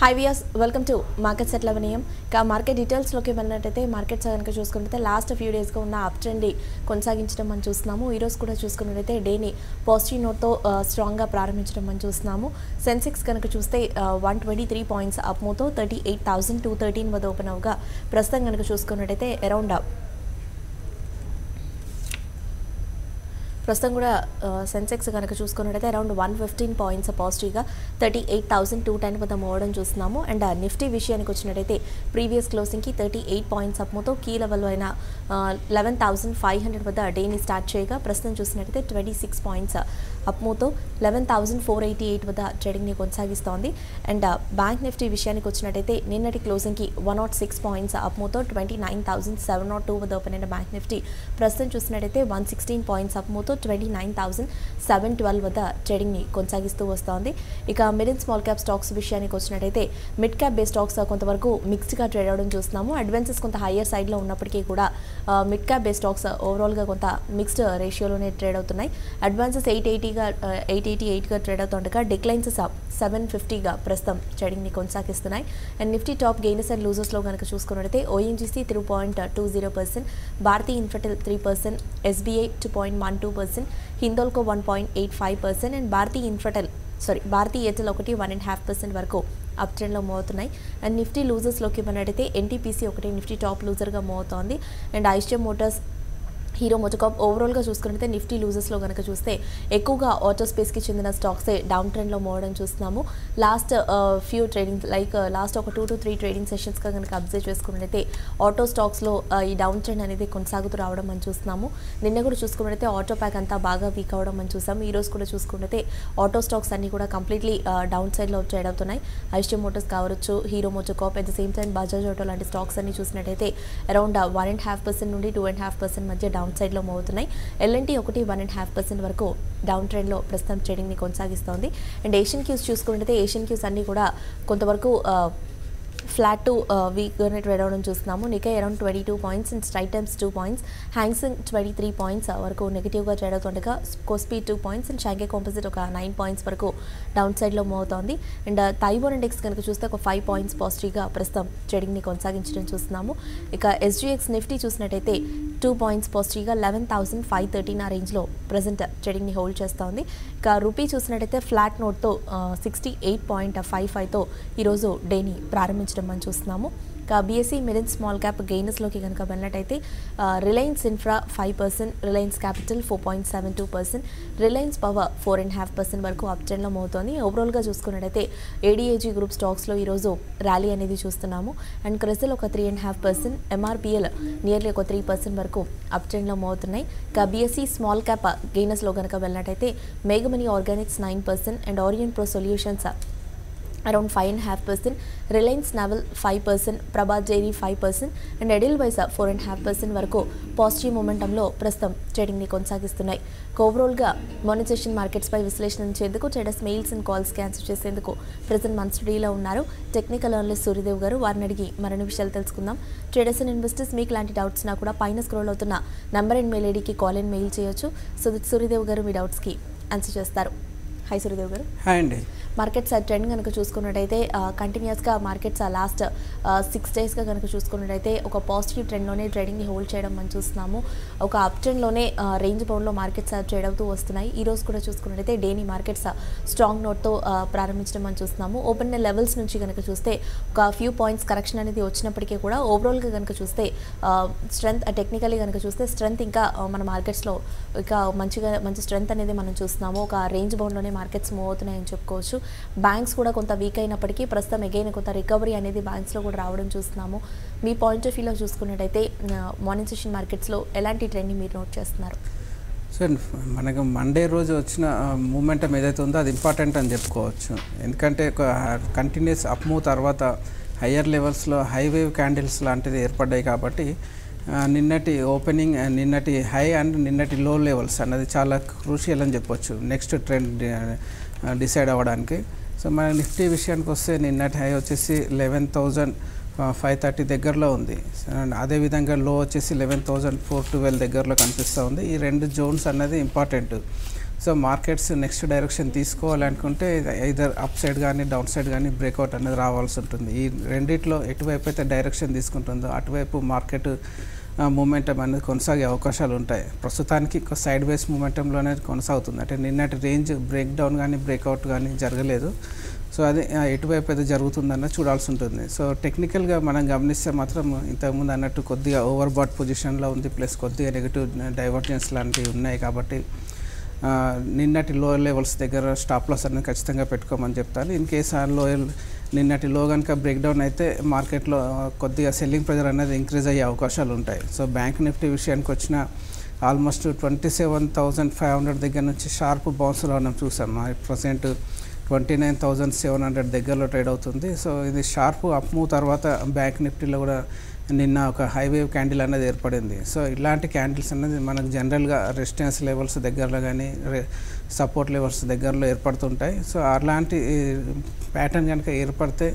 Hi viewers, welcome to Markets at 11 AM. Market డీటెయిల్స్లోకి వెళ్ళినట్టయితే markets కనుక చూసుకున్నట్లయితే లాస్ట్ ఫ్యూ డేస్గా ఉన్న అప్ ట్రెండ్ కొనసాగించడం మనం చూస్తున్నాము. ఈరోజు కూడా చూసుకున్నట్లయితే డేని పాజిటివ్ నోట్తో స్ట్రాంగ్గా ప్రారంభించడం మనం చూస్తున్నాము. సెన్సెక్స్ కనుక చూస్తే 123 పాయింట్స్ అప్ మూతో 38,213 వద్ద ఓపెన్ అవగా ప్రస్తుతం కనుక చూసుకున్నట్టయితే అరౌండ్ ప్రస్తుతం కూడా సెన్సెక్స్ కనుక చూసుకున్నట్టయితే అరౌండ్ 115 పాయింట్స్ పాజిటివ్గా 38,210 వద్ద మోవడం చూస్తున్నాము. అండ్ నిఫ్టీ విషయానికి వచ్చినట్టయితే ప్రీవియస్ క్లోజింగ్కి 38 పాయింట్స్ అప్తో కీ లెవెల్ అయిన 11,500 వద్ద డేని స్టార్ట్ చేయగా ప్రస్తుతం చూసినట్టయితే 26 పాయింట్స్ అప్మూతో 11,488 వద్ద ట్రేడింగ్ని కొనసాగిస్తోంది. అండ్ బ్యాంక్ నిఫ్టీ విషయానికి వచ్చినట్టయితే నిన్నటి క్లోజింగ్కి 106 పాయింట్స్ అప్మూతో 29,702 వద్ద ఓపెన్ అయిన బ్యాంక్ నిఫ్టీ ప్రస్తుతం చూసినట్టయితే 116 పాయింట్స్ అప్మూతో 29,712 వద్ద ట్రేడింగ్ని కొనసాగిస్తూ వస్తోంది. ఇక mid and small cap stocks విషయానికి వచ్చినట్టయితే మిడ్ క్యాప్ బేస్ స్టాక్స్ కొంతవరకు మిక్స్డ్గా ట్రేడ్ అవడం చూస్తున్నాము. అడ్వాన్సెస్ కొంత హయ్యర్ సైడ్లో ఉన్నప్పటికీ కూడా మిడ్ క్యాప్ బేస్ స్టాక్స్ ఓవరాల్గా కొంత మిక్స్డ్ రేషియోలోనే ట్రేడ్ అవుతున్నాయి. అడ్వాన్సెస్ 888గా ట్రేడ్ అవుతుండగా డిక్లైన్స్ 750గా ప్రస్తుతం ట్రేడింగ్ని కొనసాగిస్తున్నాయి. And Nifty top gainers and లూజర్స్లో కనుక చూసుకున్నట్టయితే ONGC 3.20%, Bharti Infratel 3%, SBI 2.12%, Hindalco 1.85% and Bharti Airtel 1.5% వరకు అప్ ట్రెండ్లో మోగుతున్నాయి. అండ్ నిఫ్టీ లూజర్స్లోకి ఉన్నట్టయితే ఎన్టీపీసీ ఒకటి నిఫ్టీ టాప్ లూజర్గా మోగుతోంది. And Eicher Motors, Hero MotoCorp ఓవరాల్గా చూసుకుంటే నిఫ్టీ లూజర్స్లో కనుక చూస్తే ఎక్కువగా ఆటో స్పేస్కి చెందిన స్టాక్సే డౌన్ ట్రెండ్లో మోవడం చూస్తున్నాము. లాస్ట్ ఫ్యూ ట్రేడింగ్ లాస్ట్ ఒక 2 to 3 ట్రేడింగ్ సెషన్స్గా కనుక అబ్జర్వ్ చేసుకున్నట్లయితే ఆటో స్టాక్స్లో ఈ డౌన్ ట్రెండ్ అనేది కొనసాగుతూ రావడం మనం చూస్తున్నాము. నిన్న కూడా చూసుకున్నట్లయితే ఆటో ప్యాక్ అంతా బాగా వీక్ అవ్వడం మనం చూసాము. ఈరోజు కూడా చూసుకుంటే ఆటో స్టాక్స్ అన్ని కూడా కంప్లీట్లీ డౌన్ సైడ్లో ట్రేడ్ అవుతున్నాయి. ఐషియా మోటార్స్ కావచ్చు, hero MotoCorp, at the same time Bajaj auto లాంటి స్టాక్స్ అన్ని చూసినట్టయితే అరౌండ్ 1.5% నుండి 2.5% మధ్య డౌన్ సైడ్లో మోగుతున్నాయి. ఎల్ఎన్టీ 1.5% వరకు డౌన్ ట్రెండ్లో ప్రస్తుతం ట్రేడింగ్ని కొనసాగిస్తోంది. అండ్ ఏషియన్ క్యూస్ చూసుకుంటే ఏషియన్ క్యూస్ అన్నీ కూడా కొంతవరకు ఫ్లాట్ టు వీక్గానే ట్రేడ్ అవ్వడం చూస్తున్నాము. Nikkei around 22 points and Straits Times 2 points, Hang Seng 23 points వరకు నెగిటివ్గా ట్రేడ్ అవుతుండగా Kospi 2 points and Shanghai Composite ఒక 9 పాయింట్స్ వరకు డౌన్ సైడ్లో మూవ్ అవుతోంది. అండ్ తైవాన్ ఇండెక్స్ కనుక చూస్తే ఒక 5 పాయింట్స్ పాజిటివ్గా ప్రస్తుతం ట్రేడింగ్ని కొనసాగించడం చూస్తున్నాము. ఇక ఎస్జీఎక్స్ నిఫ్టీ చూసినట్టయితే 2 పాయింట్స్ పాజిటివ్గా 11,513 ఆ రేంజ్లో ప్రజెంట్ ట్రేడింగ్ని హోల్డ్ చేస్తోంది. ఇక రూపీ చూసినట్టయితే ఫ్లాట్ నోట్తో 68.55తో ఈరోజు డేని ప్రారంభించడం మనం చూస్తున్నాము. ఇక BSE mid and small cap గెయినర్స్లోకి కనుక వెళ్ళినట్టయితే Reliance Infra 5%, Reliance Capital 4.72%, Reliance Power 4.5% వరకు అప్ ట్రెండ్లో మోగుతోంది. ఓవరాల్గా చూసుకున్నట్టయితే ఏడీఏజీ గ్రూప్ స్టాక్స్లో ఈరోజు ర్యాలీ అనేది చూస్తున్నాము. అండ్ క్రెసిల్ ఒక 3.5%, ఎంఆర్పిఎల్ నియర్లీ ఒక 3% వరకు అప్ ట్రెండ్లో మోగుతున్నాయి. ఇక బీఎస్సీ స్మాల్ క్యాప్ గెయినర్స్లో కనుక వెళ్ళినట్టయితే మేఘమనీ Organics 9% and Aurionpro solutions around 5.5%, Reliance Naval 5%, Prabhat dairy 5% and Edelweiss 4.5% వరకు పాజిటివ్ మొమెంటంలో ప్రస్తుతం ట్రేడింగ్ని కొనసాగిస్తున్నాయి. ఓవరాల్గా మానిటైజేషన్ మార్కెట్స్పై విశ్లేషించేందుకు ట్రేడర్స్ మెయిల్స్ అండ్ కాల్స్కి ఆన్సర్ చేసేందుకు ప్రజెంట్ మన స్టడీలో ఉన్నారు టెక్నికల్ అనలిస్ట్ సూర్యదేవ్ గారు. వారిని అడిగి మరిన్ని విషయాలు తెలుసుకుందాం. ట్రేడర్స్ అండ్ ఇన్వెస్టర్స్ మీకు లాంటి డౌట్స్ నా కూడా పైన స్క్రోల్ అవుతున్న నంబర్ అండ్ మెయిల్ ఐడికి కాల్ అండ్ మెయిల్ చేయొచ్చు. సో సూర్యదేవ్ గారు మీ డౌట్స్కి ఆన్సర్ చేస్తారు. హాయ్ సూర్యదేవ్ గారు. హాయ్ అండి. మార్కెట్స్ ట్రెండ్ కనుక చూసుకున్నట్టయితే కంటిన్యూస్గా మార్కెట్స్ లాస్ట్ 6 డేస్గా కనుక చూసుకున్నట్టయితే ఒక పాజిటివ్ ట్రెండ్లోనే ట్రేడింగ్ని హోల్డ్ చేయడం మనం చూస్తున్నాము. ఒక అప్ ట్రెండ్లోనే రేంజ్ బౌండ్లో మార్కెట్స్ ట్రేడ్ అవుతూ వస్తున్నాయి. ఈరోజు కూడా చూసుకున్నట్టయితే డేని మార్కెట్స్ స్ట్రాంగ్ నోట్తో ప్రారంభించడం మనం చూస్తున్నాము. ఓపెన్ లెవెల్స్ నుంచి కనుక చూస్తే ఒక ఫ్యూ పాయింట్స్ కరెక్షన్ అనేది వచ్చినప్పటికీ కూడా ఓవరాల్గా కనుక చూస్తే స్ట్రెంత్ టెక్నికలీ కనుక చూస్తే స్ట్రెంత్ ఇంకా మన మార్కెట్స్లో ఇక మంచి స్ట్రెంత్ అనేది మనం చూస్తున్నాము. ఒక రేంజ్ బౌండ్లోనే మార్కెట్స్ మూవ్ అవుతున్నాయని చెప్పుకోవచ్చు. బ్యాంక్స్ కూడా కొంత వీక్ అయినప్పటికీ ప్రస్తుతం అగైన్ కొంత రికవరీ అనేది బ్యాంక్స్లో కూడా రావడం చూస్తున్నాము. మీ పాయింట్ ఆఫ్ వ్యూలో చూసుకున్నట్టయితే మార్నింగ్ సెషన్ మార్కెట్స్లో ఎలాంటి ట్రెండ్ని మీరు నోట్ చేస్తున్నారు? సార్, మనకు మండే రోజు వచ్చిన మూమెంటం ఏదైతే ఉందో అది ఇంపార్టెంట్ అని చెప్పుకోవచ్చు. ఎందుకంటే ఒక కంటిన్యూస్ అప్ మూవ్ తర్వాత హయ్యర్ లెవెల్స్లో హై వేవ్ క్యాండిల్స్ లాంటిది ఏర్పడ్డాయి కాబట్టి నిన్నటి ఓపెనింగ్, నిన్నటి హై అండ్ నిన్నటి లో లెవెల్స్ అన్నది చాలా క్రూషియల్ అని చెప్పొచ్చు నెక్స్ట్ ట్రెండ్ డిసైడ్ అవ్వడానికి. సో మన నిఫ్టీ విషయానికి వస్తే నిన్నటి హై వచ్చేసి 11,530 దగ్గరలో ఉంది. అదేవిధంగా లో వచ్చేసి 11,412 దగ్గరలో కనిపిస్తూ ఉంది. ఈ రెండు జోన్స్ అన్నది important. So markets next direction తీసుకోవాలనుకుంటే ఐదర్ అప్ సైడ్ కానీ డౌన్ సైడ్ కానీ బ్రేక్అవుట్ అనేది రావాల్సి ఉంటుంది. ఈ రెండిట్లో ఎటువైపు అయితే డైరెక్షన్ తీసుకుంటుందో అటువైపు మార్కెట్ మూమెంటం అనేది కొనసాగే అవకాశాలు ఉంటాయి. ప్రస్తుతానికి సైడ్ వేస్ మూమెంటంలోనే కొనసాగుతుంది. అంటే నిన్నటి రేంజ్ బ్రేక్ డౌన్ కానీ బ్రేక్అవుట్ కానీ జరగలేదు. సో అది ఎటువైపు అయితే జరుగుతుందన్న చూడాల్సి ఉంటుంది. సో టెక్నికల్గా మనం గమనిస్తే మాత్రం ఇంతకుముందు అన్నట్టు కొద్దిగా ఓవర్ బాట్ పొజిషన్లో ఉంది, ప్లస్ కొద్దిగా నెగిటివ్ డైవర్జెన్స్ లాంటివి ఉన్నాయి. కాబట్టి నిన్నటి లోయర్ లెవెల్స్ దగ్గర స్టాప్ లాస్ అనేది ఖచ్చితంగా పెట్టుకోమని చెప్తాను. ఇన్ కేస్ ఆ లోయర్ నిన్నటి లో కనుక బ్రేక్ డౌన్ అయితే మార్కెట్లో కొద్దిగా సెల్లింగ్ ప్రెజర్ అనేది ఇంక్రీజ్ అయ్యే అవకాశాలు ఉంటాయి. సో బ్యాంక్ నిఫ్టీ విషయానికి వచ్చిన ఆల్మోస్ట్ 27,500 దగ్గర నుంచి షార్ప్ బౌన్స్ రావడం చూసాం. ప్రజెంట్ 29,700 దగ్గరలో ట్రేడ్ అవుతుంది. సో ఇది షార్ప్ అప్ మూవ్ తర్వాత బ్యాంక్ నిఫ్టీలో కూడా నిన్న ఒక హైవేవ్ క్యాండిల్ అనేది ఏర్పడింది. సో ఇలాంటి క్యాండిల్స్ అనేది మనకు జనరల్గా రెసిస్టెన్స్ లెవెల్స్ దగ్గరలో కానీ సపోర్ట్ లెవెల్స్ దగ్గరలో ఏర్పడుతుంటాయి. సో అలాంటి ప్యాటర్న్ కనుక ఏర్పడితే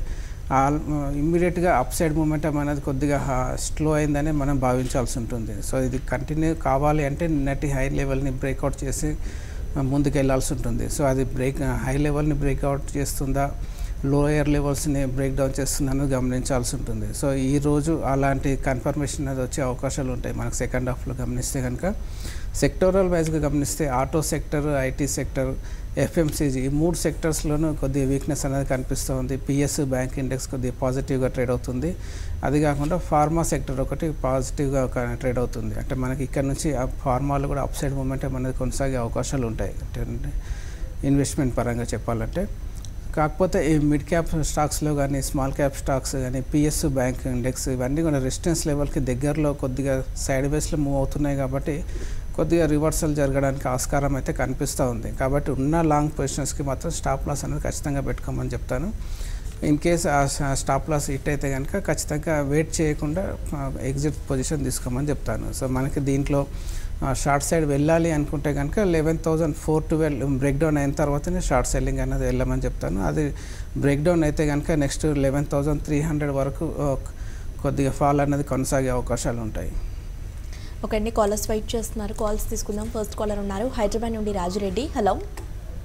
ఇమ్మీడియట్గా అప్ సైడ్ మూమెంటం అనేది కొద్దిగా స్లో అయిందని మనం భావించాల్సి ఉంటుంది. సో ఇది కంటిన్యూ కావాలి అంటే నిన్నటి హై లెవెల్ని బ్రేక్అవుట్ చేసి ముందుకు వెళ్ళాల్సి ఉంటుంది. సో అది హై లెవెల్ని బ్రేక్అవుట్ చేస్తుందా, లోయర్ లెవెల్స్ని బ్రేక్ డౌన్ చేస్తుందని గమనించాల్సి ఉంటుంది. సో ఈరోజు అలాంటి కన్ఫర్మేషన్ అనేది వచ్చే అవకాశాలు ఉంటాయి. మనకు సెకండ్ హాఫ్లో గమనిస్తే కనుక సెక్టోరల్ వైజ్గా గమనిస్తే auto sector, IT sector, FMCG ఈ 3 సెక్టర్స్లోనూ కొద్దిగా వీక్నెస్ అనేది కనిపిస్తూ ఉంది. పిఎస్ బ్యాంక్ ఇండెక్స్ కొద్దిగా పాజిటివ్గా ట్రేడ్ అవుతుంది. అది కాకుండా ఫార్మా సెక్టర్ ఒకటి పాజిటివ్గా ట్రేడ్ అవుతుంది. అంటే మనకి ఇక్కడ నుంచి ఆ ఫార్మాలో కూడా అప్ సైడ్ మూమెంటం అనేది కొనసాగే అవకాశాలు ఉంటాయి అంటే ఇన్వెస్ట్మెంట్ పరంగా చెప్పాలంటే. కాకపోతే ఈ మిడ్ క్యాప్ స్టాక్స్లో కానీ స్మాల్ క్యాప్ స్టాక్స్ కానీ పిఎస్ బ్యాంక్ ఇండెక్స్ ఇవన్నీ కూడా రెసిస్టెన్స్ లెవెల్కి దగ్గరలో కొద్దిగా సైడ్ వేస్లో మూవ్ అవుతున్నాయి. కాబట్టి కొద్దిగా రివర్సల్ జరగడానికి ఆస్కారం అయితే కనిపిస్తూ ఉంది. కాబట్టి ఉన్న లాంగ్ పొజిషన్స్కి మాత్రం స్టాప్ లాస్ అనేది ఖచ్చితంగా పెట్టుకోమని చెప్తాను. ఇన్ కేస్ ఆ స్టాప్ లాస్ హిట్ అయితే కనుక ఖచ్చితంగా వెయిట్ చేయకుండా ఎగ్జిట్ పొజిషన్ తీసుకోమని చెప్తాను. సో మనకి దీంట్లో షార్ట్ సైడ్ వెళ్ళాలి అనుకుంటే కనుక 11,412 బ్రేక్ డౌన్ అయిన తర్వాతనే షార్ట్ సెల్లింగ్ అనేది వెళ్ళమని చెప్తాను. అది బ్రేక్ డౌన్ అయితే కనుక నెక్స్ట్ 11,300 వరకు కొద్దిగా ఫాల్ అనేది కొనసాగే అవకాశాలు ఉంటాయి. ఓకే అండి, కాలర్స్ వెయిట్ చేస్తున్నారు. కాల్స్ తీసుకుందాం. ఫస్ట్ కాలర్ ఉన్నారు హైదరాబాద్ నుండి రాజురెడ్డి. హలో.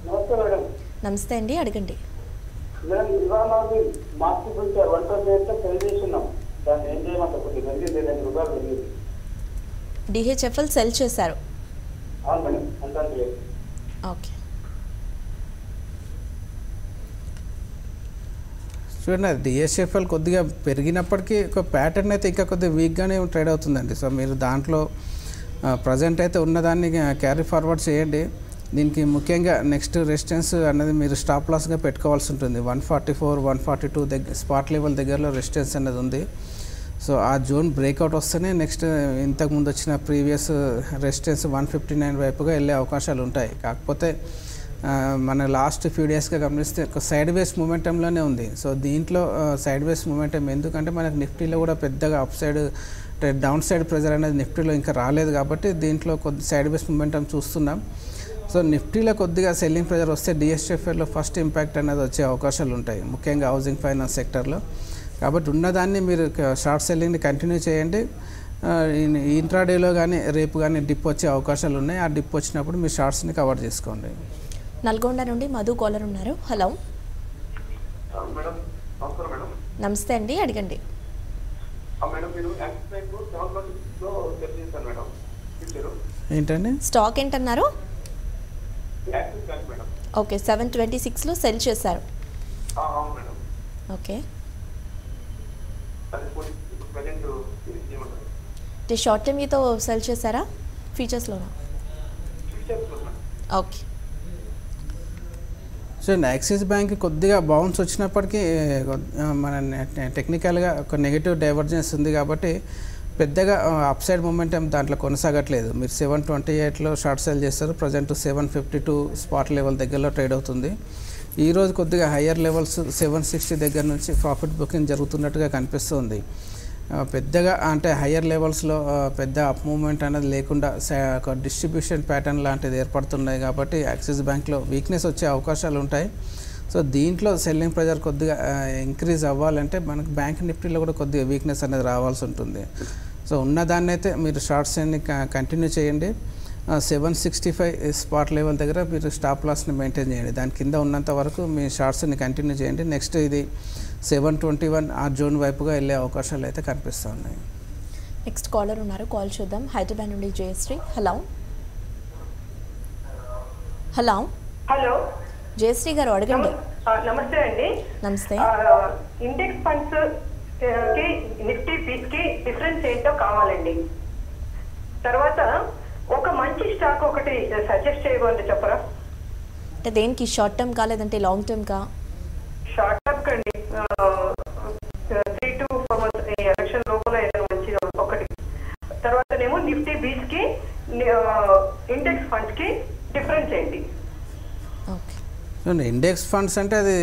నమస్తే మేడం. నమస్తే అండి, అడగండి. మేడం ఇవాళ మార్కెట్ నుంచి 128 సెల్ చేస్తున్నాం. దాన్ని ఏం చేయమంటారు? కొద్దిగా పెరిగింది, ₹2 పెరిగింది. డిహెచ్ఎఫ్ఎల్ సెల్ చేశారు. అవును మేడం, అంతా ఓకే. చూడండి, డిఎస్ఎఫ్ఎల్ కొద్దిగా పెరిగినప్పటికీ ఒక ప్యాటర్న్ అయితే ఇంకా కొద్దిగా వీక్గానే ట్రేడ్ అవుతుందండి. సో మీరు దాంట్లో ప్రజెంట్ అయితే ఉన్నదాన్ని క్యారీ ఫార్వర్డ్ చేయండి. దీనికి ముఖ్యంగా నెక్స్ట్ రెసిస్టెన్స్ అనేది మీరు స్టాప్ లాస్గా పెట్టుకోవాల్సి ఉంటుంది. 144, 142 దగ్గర స్పాట్ లెవెల్ దగ్గరలో రెసిస్టెన్స్ అనేది ఉంది. సో ఆ జోన్ బ్రేక్అవుట్ వస్తేనే నెక్స్ట్ ఇంతకుముందు వచ్చిన ప్రీవియస్ రెసిస్టెన్స్ 159 వైపుగా వెళ్ళే అవకాశాలు ఉంటాయి. కాకపోతే మన లాస్ట్ ఫ్యూ డేస్గా గమనిస్తే ఒక సైడ్ వేస్ మూమెంటంలోనే ఉంది. సో దీంట్లో సైడ్ వేస్ మూమెంటం ఎందుకంటే మనకు నిఫ్టీలో కూడా పెద్దగా up side down side pressure అనేది నిఫ్టీలో ఇంకా రాలేదు. కాబట్టి దీంట్లో కొద్ది సైడ్ వేస్ మూమెంటం చూస్తున్నాం. సో నిఫ్టీలో కొద్దిగా సెల్లింగ్ ప్రెజర్ వస్తే డిఎస్ఎఫ్ఎల్లో ఫస్ట్ ఇంపాక్ట్ అనేది వచ్చే అవకాశాలు ఉంటాయి, ముఖ్యంగా హౌసింగ్ ఫైనాన్స్ సెక్టర్లో. కాబట్టి ఉన్నదాన్ని మీరు షార్ట్ సెల్లింగ్ని కంటిన్యూ చేయండి. ఇంట్రాడేలో కానీ రేపు కానీ డిప్ వచ్చే అవకాశాలు ఉన్నాయి. ఆ డిప్ వచ్చినప్పుడు మీరు షార్ట్స్ని కవర్ చేసుకోండి. నల్గొండ నుండి మధు కాలర్ ఉన్నారు. హలో. నమస్తే అండి, అడగండి. ఏంటండి స్టాక్ ఏంటన్నారు? ఓకే, 726లో సెల్ చేశారు. ఓకే, షార్ట్ టర్మ్ మీతో సెల్ చేశారా? ఫీచర్స్లోనా? ఓకే. సో యాక్సిస్ బ్యాంక్ కొద్దిగా బౌన్స్ వచ్చినప్పటికీ మన టెక్నికల్గా ఒక నెగిటివ్ డైవర్జెన్స్ ఉంది. కాబట్టి పెద్దగా అప్ సైడ్ మూమెంటం దాంట్లో కొనసాగట్లేదు. మీరు 728లో షార్ట్ సెల్ చేస్తారు. ప్రజెంట్ 752 స్పాట్ లెవెల్ దగ్గరలో ట్రేడ్ అవుతుంది. ఈరోజు కొద్దిగా హయ్యర్ లెవెల్స్ 760 దగ్గర నుంచి ప్రాఫిట్ బుకింగ్ జరుగుతున్నట్టుగా కనిపిస్తుంది. పెద్దగా అంటే హయ్యర్ లెవెల్స్లో పెద్ద అప్ మూమెంట్ అనేది లేకుండా ఒక డిస్ట్రిబ్యూషన్ ప్యాటర్న్ లాంటిది ఏర్పడుతున్నాయి. కాబట్టి యాక్సిస్ బ్యాంక్లో వీక్నెస్ వచ్చే అవకాశాలు ఉంటాయి. సో దీంట్లో సెల్లింగ్ ప్రెజర్ కొద్దిగా ఇంక్రీజ్ అవ్వాలంటే మనకు బ్యాంక్ నిఫ్టీలో కూడా కొద్దిగా వీక్నెస్ అనేది రావాల్సి ఉంటుంది. సో ఉన్నదాన్ని అయితే మీరు షార్ట్స్ అన్ని కంటిన్యూ చేయండి. 765 స్పాట్ లెవెల్ దగ్గర మీరు స్టాప్ లాస్ని మెయింటైన్ చేయండి. దాని కింద ఉన్నంత వరకు మీ షార్ట్స్ని కంటిన్యూ చేయండి. నెక్స్ట్ ఇది 721 ఆ జోన్ వైపుగా వెళ్ళే అవకాశాలు అయితే కనిపిస్తూ ఉన్నాయి. నెక్స్ట్ కాలర్ ఉన్నారు, కాల్ చూద్దాం. హైదరాబాద్ నుండి Jayashree. Hello hello hello Jayashree గారు అడగండి. నమస్తే అండి. నమస్తే. ఇండెక్స్ ఫండ్స్ కి నిఫ్టీ పీస్ కి డిఫరెన్స్ ఏంటో కావాలండి. తర్వాత ఒక మంచి స్టాక్ ఒకటి సజెస్ట్ చేయగలరు చెప్పరా? అంటే దేనికి, షార్ట్ టర్మ్ కా లేదంటే లాంగ్ టర్మ్ కా? షార్ట్ టర్మ్ కండి, 3 to 4 months ఎలక్షన్ లోపల ఏదైనా మంచి ఒకటి. తర్వాతనేమో నిఫ్టీ బీస్ కి ఇండెక్స్ ఫండ్స్ కి డిఫరెన్స్ ఏంటి? ఇండెక్స్ ఫండ్స్ అంటే అది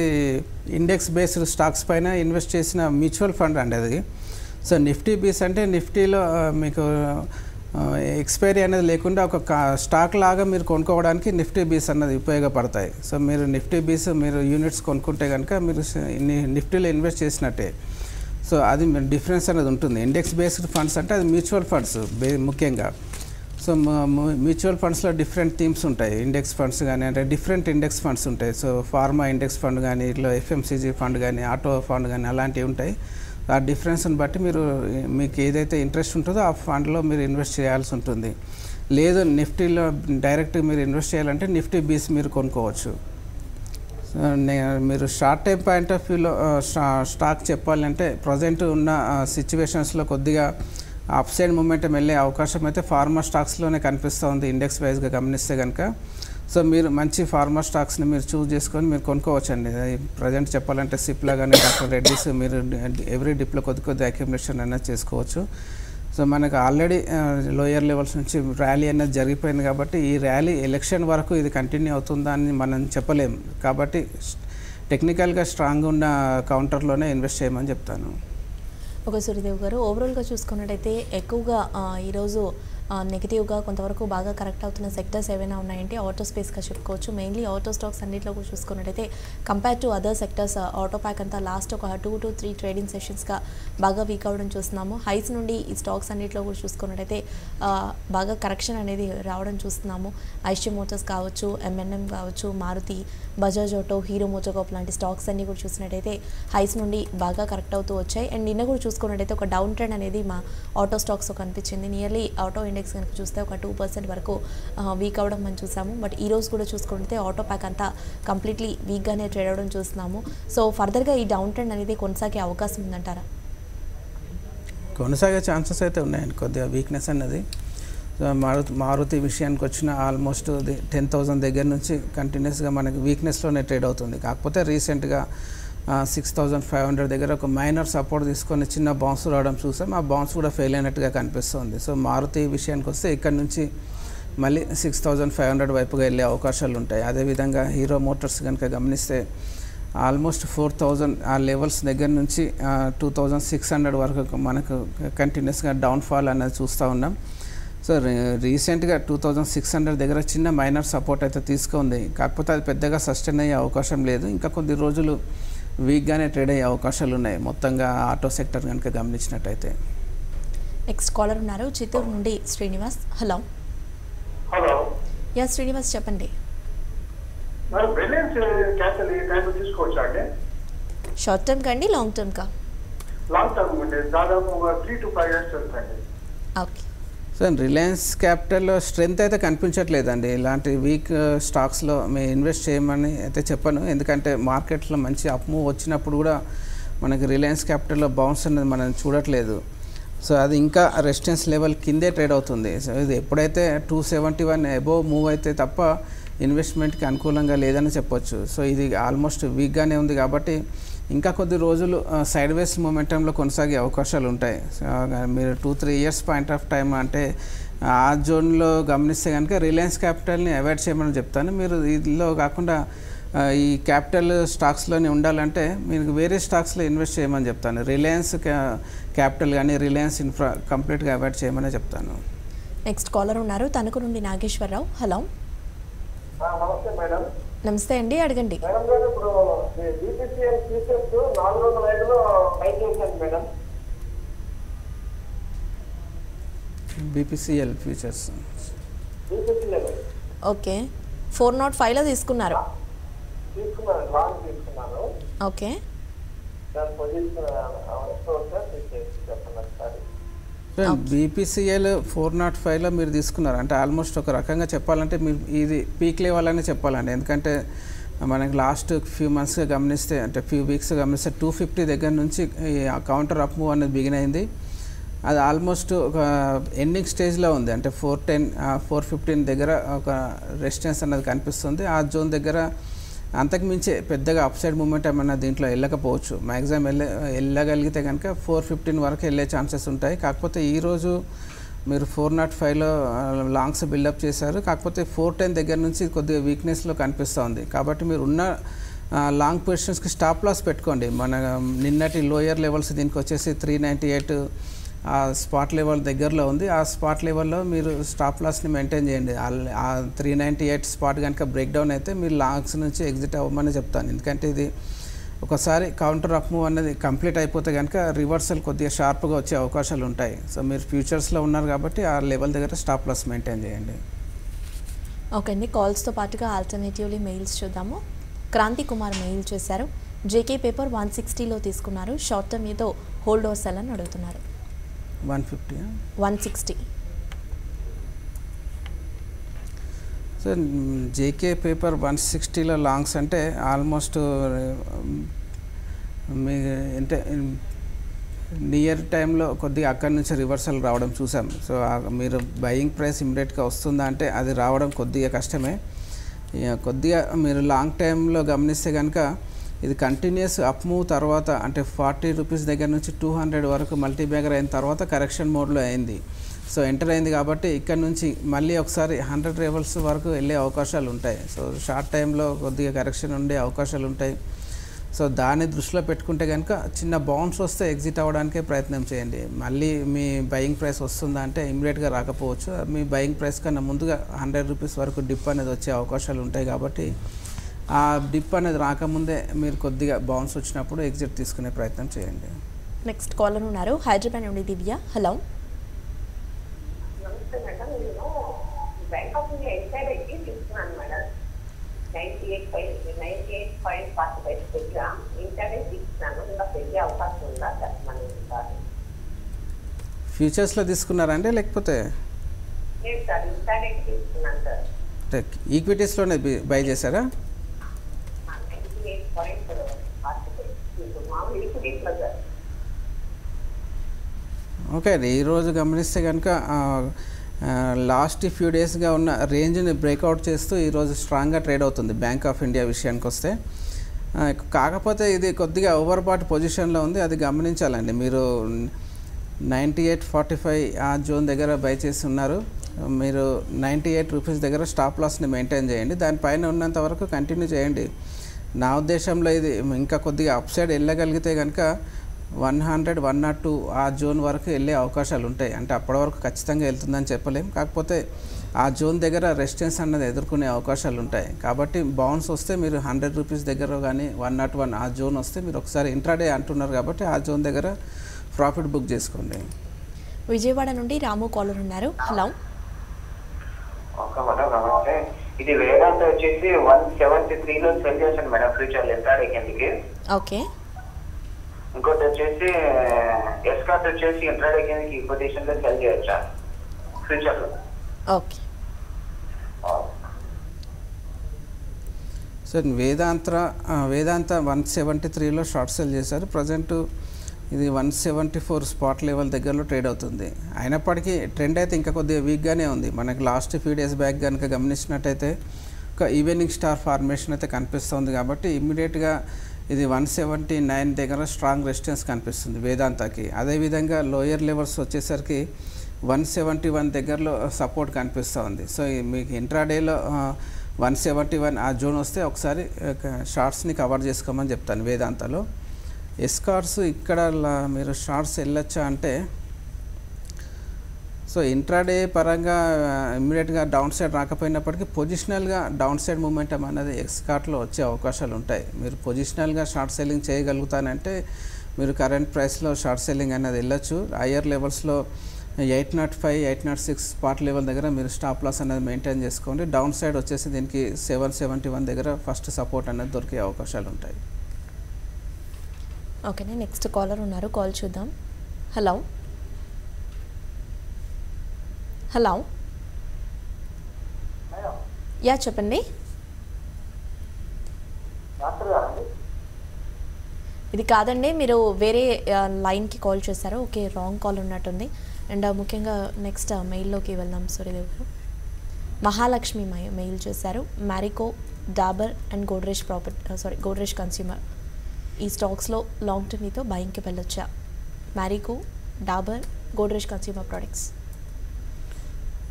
ఇండెక్స్ బేస్డ్ స్టాక్స్ పైన ఇన్వెస్ట్ చేసిన మ్యూచువల్ ఫండ్ అండి అది. సో నిఫ్టీ బీస్ అంటే నిఫ్టీలో మీకు ఎక్స్పైరీ అనేది లేకుండా ఒక స్టాక్ లాగా మీరు కొనుక్కోవడానికి నిఫ్టీ బీస్ అన్నది ఉపయోగపడతాయి. సో మీరు నిఫ్టీ బీస్ మీరు యూనిట్స్ కొనుక్కుంటే కనుక మీరు నిఫ్టీలో ఇన్వెస్ట్ చేసినట్టే. సో అది డిఫరెన్స్ అనేది ఉంటుంది. ఇండెక్స్ బేస్డ్ ఫండ్స్ అంటే అది మ్యూచువల్ ఫండ్స్ ముఖ్యంగా. సో మ్యూచువల్ ఫండ్స్లో డిఫరెంట్ థీమ్స్ ఉంటాయి. ఇండెక్స్ ఫండ్స్ కానీ అంటే డిఫరెంట్ ఇండెక్స్ ఫండ్స్ ఉంటాయి. సో ఫార్మా ఇండెక్స్ ఫండ్ కానీ, ఇట్లా ఎఫ్ఎంసీజీ ఫండ్ కానీ, ఆటో ఫండ్ కానీ అలాంటివి ఉంటాయి. ఆ డిఫరెన్స్ని బట్టి మీరు మీకు ఏదైతే ఇంట్రెస్ట్ ఉంటుందో ఆ ఫండ్లో మీరు ఇన్వెస్ట్ చేయాల్సి ఉంటుంది. లేదు నిఫ్టీలో డైరెక్ట్గా మీరు ఇన్వెస్ట్ చేయాలంటే నిఫ్టీ బీస్ మీరు కొనుక్కోవచ్చు. మీరు షార్ట్ టైం పాయింట్ ఆఫ్ వ్యూలో స్టాక్ చెప్పాలంటే ప్రజెంట్ ఉన్న సిచ్యువేషన్స్లో కొద్దిగా అప్ సైడ్ మూమెంటం వెళ్ళే అవకాశం అయితే ఫార్మా స్టాక్స్లోనే కనిపిస్తూ ఉంది ఇండెక్స్ వైజ్గా గమనిస్తే కనుక. సో మీరు మంచి ఫార్మా స్టాక్స్ని మీరు చూస్ చేసుకొని మీరు కొనుక్కోవచ్చండి. ప్రజెంట్ చెప్పాలంటే సిప్లా కానీ, డాక్టర్ రెడ్డిస్ మీరు ఎవ్రీ డిప్లో కొద్ది అక్యుములేషన్ అనేది చేసుకోవచ్చు. సో మనకు ఆల్రెడీ లోయర్ లెవెల్స్ నుంచి ర్యాలీ అనేది జరిగిపోయింది కాబట్టి ఈ ర్యాలీ ఎలక్షన్ వరకు ఇది కంటిన్యూ అవుతుందా అని మనం చెప్పలేం. కాబట్టి టెక్నికల్గా స్ట్రాంగ్ ఉన్న కౌంటర్లోనే ఇన్వెస్ట్ చేయమని చెప్తాను. ఒక సూర్యదేవ్ గారు, ఓవరాల్గా చూసుకున్నట్టయితే ఎక్కువగా ఈరోజు నెగిటివ్గా కొంతవరకు బాగా కరెక్ట్ అవుతున్న సెక్టర్స్ ఏవైనా ఉన్నాయంటే ఆటో స్పేస్గా చెప్పుకోవచ్చు. మెయిన్లీ ఆటో స్టాక్స్ అన్నింటిలో కూడా చూసుకున్నట్టయితే compare to other sectors auto pack అంతా లాస్ట్ ఒక 2 to 3 ట్రేడింగ్ సెషన్స్గా బాగా వీక్ అవ్వడం చూస్తున్నాము. హైస్ నుండి ఈ స్టాక్స్ అన్నింటిలో కూడా చూసుకున్నట్టయితే బాగా కరెక్షన్ అనేది రావడం చూస్తున్నాము. ఐషి మోటార్స్ కావచ్చు, ఎంఎన్ఎం కావచ్చు, Maruti, Bajaj auto, Hero MotoCorp లాంటి స్టాక్స్ అన్నీ కూడా చూసినట్టయితే హైస్ నుండి బాగా కరెక్ట్ అవుతూ వచ్చాయి. అండ్ నిన్న కూడా చూసుకున్నట్టయితే ఒక డౌన్ ట్రెండ్ అనేది మా ఆటో స్టాక్స్లో కనిపించింది. నియర్లీ ఆటో ఇండెక్స్ కనుక చూస్తే ఒక 2% వరకు వీక్ అవ్వడం మనం చూసాము. బట్ ఈ రోజు కూడా చూసుకుంటే ఆటో ప్యాక్ అంతా కంప్లీట్లీ వీక్గానే ట్రేడ్ అవ్వడం చూస్తున్నాము. సో ఫర్దర్గా ఈ డౌన్ ట్రెండ్ అనేది కొనసాగే అవకాశం ఉందంటారా? కొనసాగే ఛాన్సెస్ అయితే ఉన్నాయండి. కొద్దిగా వీక్నెస్ అన్నది మారుతి విషయానికి వచ్చిన ఆల్మోస్ట్ 10,000 దగ్గర నుంచి కంటిన్యూస్గా మనకి వీక్నెస్లోనే ట్రేడ్ అవుతుంది. కాకపోతే రీసెంట్గా 6,500 దగ్గర ఒక మైనర్ సపోర్ట్ తీసుకొని చిన్న బౌన్స్ రావడం చూసాం. ఆ బౌన్స్ కూడా ఫెయిల్ అయినట్టుగా కనిపిస్తుంది. సో మారుతి విషయానికి వస్తే ఇక్కడ నుంచి మళ్ళీ 6,500 వైపుగా వెళ్ళే అవకాశాలు ఉంటాయి. అదేవిధంగా హీరో మోటార్స్ కనుక గమనిస్తే ఆల్మోస్ట్ 4,000 ఆ లెవెల్స్ దగ్గర నుంచి 2,600 వరకు మనకు కంటిన్యూస్గా డౌన్ఫాల్ అనేది చూస్తూ ఉన్నాం. సో రీసెంట్గా 2,600 దగ్గర చిన్న మైనర్ సపోర్ట్ అయితే తీసుకుంది. కాకపోతే అది పెద్దగా సస్టైన్ అయ్యే అవకాశం లేదు. ఇంకా కొద్ది రోజులు వీక్గానే ట్రేడ్ అయ్యే అవకాశాలు ఉన్నాయి మొత్తంగా ఆటో సెక్టర్ కనుక గమనించినట్టయితే. నెక్స్ట్ కాలర్ ఉన్నారు, చిత్తూరు నుండి Srinivas. Hello hello. Ya Srinivas చెప్పండి. తీసుకోవచ్చా అండి? షార్ట్ టర్మ్ కండి, లాంగ్ టర్మ్ కా? లాంగ్ టర్మ్ అండి, దాదాపు 3 to 5 years వెళ్తాండి. ఓకే. సో రిలయన్స్ క్యాపిటల్లో స్ట్రెంత్ అయితే కనిపించట్లేదండి. ఇలాంటి వీక్ స్టాక్స్లో మేము ఇన్వెస్ట్ చేయమని అయితే చెప్పను. ఎందుకంటే మార్కెట్లో మంచి అప్ మూవ్ వచ్చినప్పుడు కూడా మనకి రిలయన్స్ క్యాపిటల్లో బౌన్స్ అనేది మనం చూడట్లేదు. సో అది ఇంకా రెసిస్టెన్స్ లెవెల్ కిందే ట్రేడ్ అవుతుంది. సో ఇది ఎప్పుడైతే 271 అబోవ్ మూవ్ అయితే తప్ప ఇన్వెస్ట్మెంట్కి అనుకూలంగా లేదని చెప్పొచ్చు. సో ఇది ఆల్మోస్ట్ వీక్గానే ఉంది కాబట్టి ఇంకా కొద్ది రోజులు సైడ్ వేస్ మూమెంటంలో కొనసాగే అవకాశాలు ఉంటాయి. మీరు 2-3 years పాయింట్ ఆఫ్ టైం అంటే ఆ జోన్లో గమనిస్తే కనుక రిలయన్స్ క్యాపిటల్ని అవాయిడ్ చేయమని చెప్తాను. మీరు దీనిలో కాకుండా ఈ క్యాపిటల్ స్టాక్స్లోనే ఉండాలంటే మీరు వేరే స్టాక్స్లో ఇన్వెస్ట్ చేయమని చెప్తాను. రిలయన్స్ క్యాపిటల్ కానీ రిలయన్స్ ఇన్ఫ్రా కంప్లీట్గా అవాయిడ్ చేయమని చెప్తాను. నెక్స్ట్ కాలర్ ఉన్నారు, తణుకు నుండి నాగేశ్వరరావు. హలో. నమస్తే మేడం. నమస్తే అండి, అడగండి. మేడం గారు, ఇప్పుడు బీపీసీఎల్ ఫ్యూచర్స్ 405లో బై చేశాను madam. BPCL futures 350 level okay 405లో తీసుకున్నారు. తీసుకున్నాను, లాంగ్ తీసుకున్నాను. ఓకే దాని పొజిషన్ చెప్పండి ఒకసారి. బీపీసీఎల్ 405లో మీరు తీసుకున్నారు అంటే ఆల్మోస్ట్ ఒక రకంగా చెప్పాలంటే మీరు ఇది పీక్ లెవెల్ అని చెప్పాలండి. ఎందుకంటే మనకి లాస్ట్ ఫ్యూ మంత్స్గా గమనిస్తే అంటే ఫ్యూ వీక్స్ గమనిస్తే 250 దగ్గర నుంచి ఈ కౌంటర్ అప్ మూవ్ అనేది బిగిన్ అయింది. అది ఆల్మోస్ట్ ఒక ఎండింగ్ స్టేజ్లో ఉంది. అంటే 410 415 దగ్గర ఒక రెసిస్టెన్స్ అనేది కనిపిస్తుంది. ఆ జోన్ దగ్గర అంతకుమించే పెద్దగా అప్ సైడ్ మూమెంట్ ఏమన్నా దీంట్లో వెళ్ళకపోవచ్చు. మ్యాక్సిమం వెళ్ళగలిగితే కనుక 415 వరకు వెళ్ళే ఛాన్సెస్ ఉంటాయి. కాకపోతే ఈరోజు మీరు 405లో లాంగ్స్ బిల్డప్ చేశారు. కాకపోతే 410 దగ్గర నుంచి కొద్దిగా వీక్నెస్లో కనిపిస్తుంది. కాబట్టి మీరు ఉన్న లాంగ్ పొజిషన్స్కి స్టాప్ లాస్ పెట్టుకోండి. మన నిన్నటి లోయర్ లెవెల్స్ దీనికి వచ్చేసి 398 ఆ స్పాట్ లెవెల్ దగ్గరలో ఉంది. ఆ స్పాట్ లెవెల్లో మీరు స్టాప్ లాస్ని మెయింటైన్ చేయండి. ఆ 398 స్పాట్ కనుక బ్రేక్ డౌన్ అయితే మీరు లాంగ్స్ నుంచి ఎగ్జిట్ అవ్వమని చెప్తాను. ఎందుకంటే ఇది ఒకసారి కౌంటర్ అప్ మూవ్ అనేది కంప్లీట్ అయిపోతే కనుక రివర్సల్ కొద్దిగా షార్ప్గా వచ్చే అవకాశాలు ఉంటాయి. సో మీరు ఫ్యూచర్స్లో ఉన్నారు కాబట్టి ఆ లెవెల్ దగ్గర స్టాప్ లాస్ మెయింటైన్ చేయండి. ఓకే అండి, కాల్స్తో పాటుగా ఆల్టర్నేటివ్లీ మెయిల్స్ చూద్దాము. క్రాంతి కుమార్ మెయిల్ చేశారు. జేకే పేపర్ 160లో తీసుకున్నారు. షార్ట్ టర్మ్ ఏదో హోల్డ్ ఓర్ సెల్ అని అడుగుతున్నారు. 160 సో జేకే పేపర్ 160లో లాంగ్స్ అంటే ఆల్మోస్ట్ మీ అంటే నియర్ టైంలో కొద్దిగా అక్కడి నుంచి రివర్సల్ రావడం చూసాం. సో మీరు బయింగ్ ప్రైస్ ఇమ్మీడియట్గా వస్తుందా అంటే అది రావడం కొద్దిగా కష్టమే. కొద్దిగా మీరు లాంగ్ టైంలో గమనిస్తే కనుక ఇది కంటిన్యూస్ అప్ మూవ్ తర్వాత అంటే 40 రూపీస్ దగ్గర నుంచి 200 వరకు మల్టీ బ్యాగర్ అయిన తర్వాత కరెక్షన్ మోడ్లో అయింది. సో ఎంటర్ అయింది కాబట్టి ఇక్కడ నుంచి మళ్ళీ ఒకసారి 100 లెవెల్స్ వరకు వెళ్ళే అవకాశాలు ఉంటాయి. సో షార్ట్ టైంలో కొద్దిగా కరెక్షన్ ఉండే అవకాశాలు ఉంటాయి. సో దాన్ని దృష్టిలో పెట్టుకుంటే కనుక చిన్న బౌన్స్ వస్తే ఎగ్జిట్ అవ్వడానికే ప్రయత్నం చేయండి. మళ్ళీ మీ బయింగ్ ప్రైస్ వస్తుందా అంటే ఇమ్మీడియట్గా రాకపోవచ్చు. మీ బయింగ్ ప్రైస్ కన్నా ముందుగా 100 రూపీస్ వరకు డిప్ అనేది వచ్చే అవకాశాలు ఉంటాయి. కాబట్టి ఆ డిప్ అనేది రాకముందే మీరు కొద్దిగా బౌన్స్ వచ్చినప్పుడు ఎగ్జిట్ తీసుకునే ప్రయత్నం చేయండి. నెక్స్ట్ కాలర్ ఉన్నారు, హైదరాబాద్ నుండి దివ్య. హలో. నమస్తే మేడం, నేను బ్యాంక్ ఆఫ్ ఇండియా ఇన్సైడ్ ఎక్కి తీసుకున్నాను మేడం. 98.45 దగ్గర ఇన్సైడ్ తీసుకున్నాను. ఇంకా పెరిగే అవకాశం ఉందా చెప్పమని. ఫ్యూచర్స్లో తీసుకున్నారండి లేకపోతే? లేదు సార్, ఇన్సైడ్ ఎక్కి తీసుకున్నాను సార్. ఈక్విటీస్లోనే బై చేశారా? 98.45 మామూలు ఈక్విటీస్లో సార్. ఓకే అండి, ఈరోజు గమనిస్తే కనుక లాస్ట్ ఫ్యూ డేస్గా ఉన్న రేంజ్ని బ్రేక్అవుట్ చేస్తూ ఈరోజు స్ట్రాంగ్గా ట్రేడ్ అవుతుంది బ్యాంక్ ఆఫ్ ఇండియా విషయానికి వస్తే. కాకపోతే ఇది కొద్దిగా ఓవర్బాట్ పొజిషన్లో ఉంది, అది గమనించాలండి. మీరు 98.45 ఆ జోన్ దగ్గర బై చేసి ఉన్నారు. మీరు 98 రూపీస్ దగ్గర స్టాప్ లాస్ని మెయింటైన్ చేయండి. దానిపైన ఉన్నంత వరకు కంటిన్యూ చేయండి. నా ఉద్దేశంలో ఇది ఇంకా కొద్దిగా అప్ సైడ్ వెళ్ళగలిగితే కనుక 100, 102 ఆ జోన్ వరకు వెళ్ళే అవకాశాలు ఉంటాయి. అంటే అప్పటి వరకు ఖచ్చితంగా వెళ్తుందని చెప్పలేం. కాకపోతే ఆ జోన్ దగ్గర రెసిస్టెన్స్ అన్నది ఎదుర్కొనే అవకాశాలు ఉంటాయి. కాబట్టి బౌన్స్ వస్తే మీరు 100 రూపీస్ దగ్గర కానీ 101 ఆ జోన్ వస్తే మీరు ఒకసారి ఇంట్రాడే అంటున్నారు కాబట్టి ఆ జోన్ దగ్గర ప్రాఫిట్ బుక్ చేసుకోండి. విజయవాడ నుండి రాము కాలర్ ఉన్నారు. హలో. ఓకే మేడం, నమస్తే. ఇది వేదాంత వచ్చేసి 173లో సెల్ చేశాను మేడం ఫ్యూచర్లో ఇంట్రాడే కిందకి. ఓకే. ఇంకోటి వచ్చేసి ఎస్కాట్ వచ్చేసి ఇంట్రాడే కిందకి ఈ పొజిషన్లో సెల్ చేయొచ్చా ఫ్యూచర్లో? ఓకే. సార్ వేదాంత 173లో షార్ట్ సెల్ చేశారు. ప్రజెంట్ ఇది 174 స్పాట్ లెవెల్ దగ్గరలో ట్రేడ్ అవుతుంది. అయినప్పటికీ ట్రెండ్ అయితే ఇంకా కొద్దిగా వీక్గానే ఉంది. మనకి లాస్ట్ ఫ్యూ డేస్ బ్యాక్ కనుక గమనించినట్టయితే ఒక ఈవినింగ్ స్టార్ ఫార్మేషన్ అయితే కనిపిస్తుంది. కాబట్టి ఇమ్మీడియట్గా ఇది 179 దగ్గర స్ట్రాంగ్ రెసిస్టెన్స్ కనిపిస్తుంది వేదాంతకి. అదేవిధంగా లోయర్ లెవెల్స్ వచ్చేసరికి 171 దగ్గరలో సపోర్ట్ కనిపిస్తుంది. సో మీకు ఇంట్రాడేలో 171 ఆ జోన్ వస్తే ఒకసారి షార్ట్స్ని కవర్ చేసుకోమని చెప్తాను వేదాంతలో. ఎస్కార్ట్స్ ఇక్కడ మీరు షార్ట్స్ వెళ్ళొచ్చా అంటే సో ఇంట్రాడే పరంగా ఇమ్మీడియట్గా డౌన్ సైడ్ రాకపోయినప్పటికీ పొజిషనల్గా డౌన్ సైడ్ మూమెంటం అనేది ఎస్కార్ట్లో వచ్చే అవకాశాలు ఉంటాయి. మీరు పొజిషనల్గా షార్ట్ సెల్లింగ్ చేయగలుగుతానంటే మీరు కరెంట్ ప్రైస్లో షార్ట్ సెల్లింగ్ అనేది వెళ్ళొచ్చు. హయ్యర్ లెవెల్స్లో 805 806 స్పాట్ లెవెల్ దగ్గర మీరు స్టాప్ లాస్ అనేది మెయింటైన్ చేసుకోండి. డౌన్ సైడ్ వచ్చేసి దీనికి 771 దగ్గర ఫస్ట్ సపోర్ట్ అనేది దొరికే అవకాశాలు ఉంటాయి. ఓకేనే, నెక్స్ట్ కాలర్ ఉన్నారు, కాల్ చూద్దాం. హలో హలో, యా చెప్పండి. ఇది కాదండి, మీరు వేరే లైన్కి కాల్ చేశారు. ఓకే, రాంగ్ కాల్ ఉన్నట్టుంది. అండ్ ముఖ్యంగా నెక్స్ట్ మెయిల్లోకి వెళ్దాం. సూర్యదేవ్ గారు మహాలక్ష్మి మెయిల్ చేశారు. మ్యారికో, డాబర్ అండ్ గోడ్రేజ్ కన్స్యూమర్ ఈ స్టాక్స్లో లాంగ్ టర్మ్ మీతో బయింగ్కి వెళ్ళొచ్చా? Marico, Dabur, Godrej consumer products.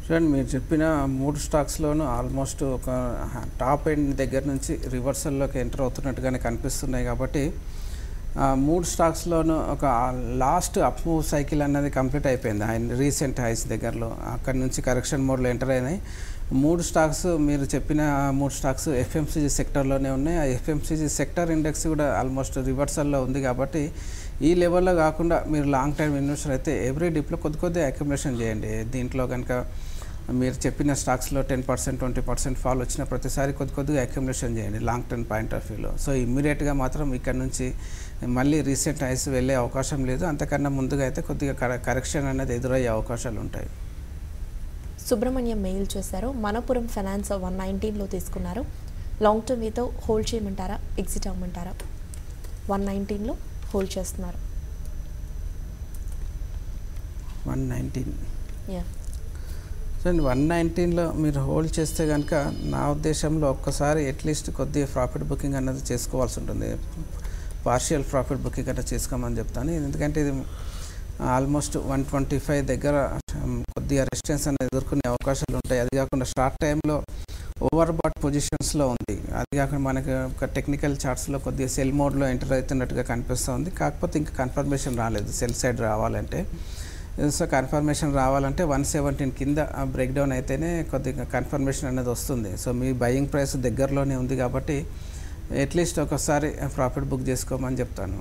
చూడండి, మీరు చెప్పిన 3 స్టాక్స్లోనూ ఆల్మోస్ట్ ఒక టాప్ ఎండ్ దగ్గర నుంచి రివర్సల్లోకి ఎంటర్ అవుతున్నట్టుగానే కనిపిస్తున్నాయి. కాబట్టి 3 స్టాక్స్లోనూ ఒక లాస్ట్ అప్ మూవ్ సైకిల్ అన్నది కంప్లీట్ అయిపోయింది. రీసెంట్ హైస్ దగ్గరలో అక్కడి నుంచి కరెక్షన్ మోడ్లో ఎంటర్ అయినాయి. 3 స్టాక్స్, మీరు చెప్పిన 3 స్టాక్స్ ఎఫ్ఎంసీజీ సెక్టర్లోనే ఉన్నాయి. ఆ ఎఫ్ఎంసీజీ సెక్టర్ ఇండెక్స్ కూడా ఆల్మోస్ట్ రివర్సల్లో ఉంది. కాబట్టి ఈ లెవెల్లో కాకుండా మీరు లాంగ్ టైమ్ ఇన్వెస్టర్ అయితే ఎవ్రీ డిప్లో కొద్ది అక్యుములేషన్ చేయండి. దీంట్లో కనుక మీరు చెప్పిన స్టాక్స్లో 10% 20% ఫాల్ వచ్చిన ప్రతిసారి కొద్దిగా అక్యుములేషన్ చేయండి లాంగ్ టర్మ్ పాయింట్ ఆఫ్ వ్యూలో. సో ఇమ్మీడియట్గా మాత్రం ఇక్కడ నుంచి మళ్ళీ రీసెంట్ హైస్ వెళ్ళే అవకాశం లేదు. అంతకన్నా ముందుగా అయితే కొద్దిగా కరెక్షన్ అనేది ఎదురయ్యే అవకాశాలు ఉంటాయి. సుబ్రహ్మణ్యం మెయిల్ చేశారు. మనపురం ఫైనాన్స్ 119లో తీసుకున్నారు. లాంగ్ టర్మ్ మీతో హోల్డ్ చేయమంటారా, ఎగ్జిట్ అవ్వమంటారా? 119లో హోల్డ్ చేస్తున్నారు. 119 యా, సో 119లో మీరు హోల్డ్ చేస్తే కనుక నా ఉద్దేశంలో ఒక్కసారి అట్లీస్ట్ కొద్దిగా ప్రాఫిట్ బుకింగ్ అన్నది చేసుకోవాల్సి ఉంటుంది. పార్షియల్ ప్రాఫిట్ బుకింగ్ అట్లా చేసుకోమని చెప్తాను. ఎందుకంటే ఇది ఆల్మోస్ట్ 125 దగ్గర కొద్దిగా రెసిస్టెన్స్ అనేది ఎదుర్కొనే అవకాశాలు ఉంటాయి. అది కాకుండా షార్ట్ టైంలో ఓవర్ బాట్ పొజిషన్స్లో ఉంది. అది కాకుండా మనకి ఒక టెక్నికల్ చార్ట్స్లో కొద్దిగా సెల్ మోడ్లో ఎంటర్ అవుతున్నట్టుగా కనిపిస్తుంది. కాకపోతే ఇంకా కన్ఫర్మేషన్ రాలేదు సెల్ సైడ్ రావాలంటే. సో కన్ఫర్మేషన్ రావాలంటే 117 కింద బ్రేక్ డౌన్ అయితేనే కొద్దిగా కన్ఫర్మేషన్ అనేది వస్తుంది. సో మీ బయింగ్ ప్రైస్ దగ్గరలోనే ఉంది కాబట్టి అట్లీస్ట్ ఒకసారి ప్రాఫిట్ బుక్ చేసుకోమని చెప్తాను.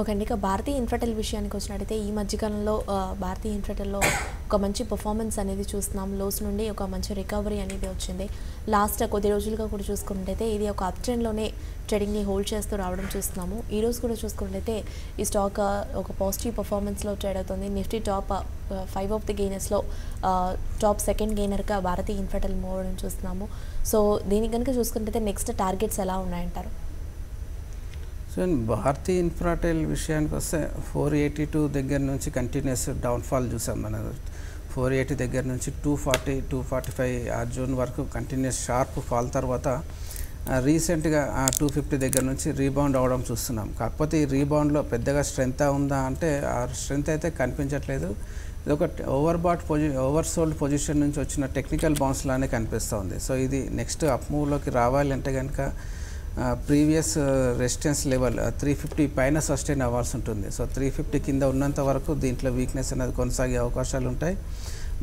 ఓకే అండి, ఇక భారతీయ ఇన్ఫ్రాటెల్ విషయానికి వచ్చినట్టయితే ఈ మధ్యకాలంలో భారతీయ ఇన్ఫ్రాటెల్లో ఒక మంచి పర్ఫార్మెన్స్ అనేది చూస్తున్నాం. లోస్ నుండి ఒక మంచి రికవరీ అనేది వచ్చింది. లాస్ట్ కొద్ది రోజులుగా కూడా చూసుకున్నట్టయితే ఇది ఒక అప్ ట్రెండ్లోనే ట్రేడింగ్ని హోల్డ్ చేస్తూ రావడం చూస్తున్నాము. ఈరోజు కూడా చూసుకున్నట్టయితే ఈ స్టాక్ ఒక పాజిటివ్ పర్ఫార్మెన్స్లో ట్రేడ్ అవుతుంది. నిఫ్టీ టాప్ 5 ఆఫ్ ది గెయినర్స్లో టాప్ సెకండ్ గెయినర్గా భారతీయ ఇన్ఫ్రాటెల్ మూవ్ అవ్వడం చూస్తున్నాము. సో దీనికి కనుక చూసుకున్నట్టయితే నెక్స్ట్ టార్గెట్స్ ఎలా ఉన్నాయంటారు? సో భారతీయ ఇన్ఫ్రాటెల్ విషయానికి వస్తే 482 దగ్గర నుంచి కంటిన్యూస్ డౌన్ఫాల్ చూసాం. మన 480 దగ్గర నుంచి 240 245 ఆ జోన్ వరకు కంటిన్యూస్ షార్ప్ ఫాల్ తర్వాత రీసెంట్గా 250 దగ్గర నుంచి రీబౌండ్ అవ్వడం చూస్తున్నాం. కాకపోతే ఈ రీబౌండ్లో పెద్దగా స్ట్రెంత్ ఉందా అంటే ఆ స్ట్రెంత్ అయితే కనిపించట్లేదు. ఇది ఒక ఓవర్ సోల్డ్ పొజిషన్ నుంచి వచ్చిన టెక్నికల్ బౌన్స్ లానే కనిపిస్తుంది. సో ఇది నెక్స్ట్ అప్ మూవ్లోకి రావాలంటే కనుక ప్రీవియస్ రెసిస్టెన్స్ లెవెల్ 350 పైన సస్టైన్ అవ్వాల్సి ఉంటుంది. సో 350 కింద ఉన్నంత వరకు దీంట్లో వీక్నెస్ అనేది కొనసాగే అవకాశాలు ఉంటాయి.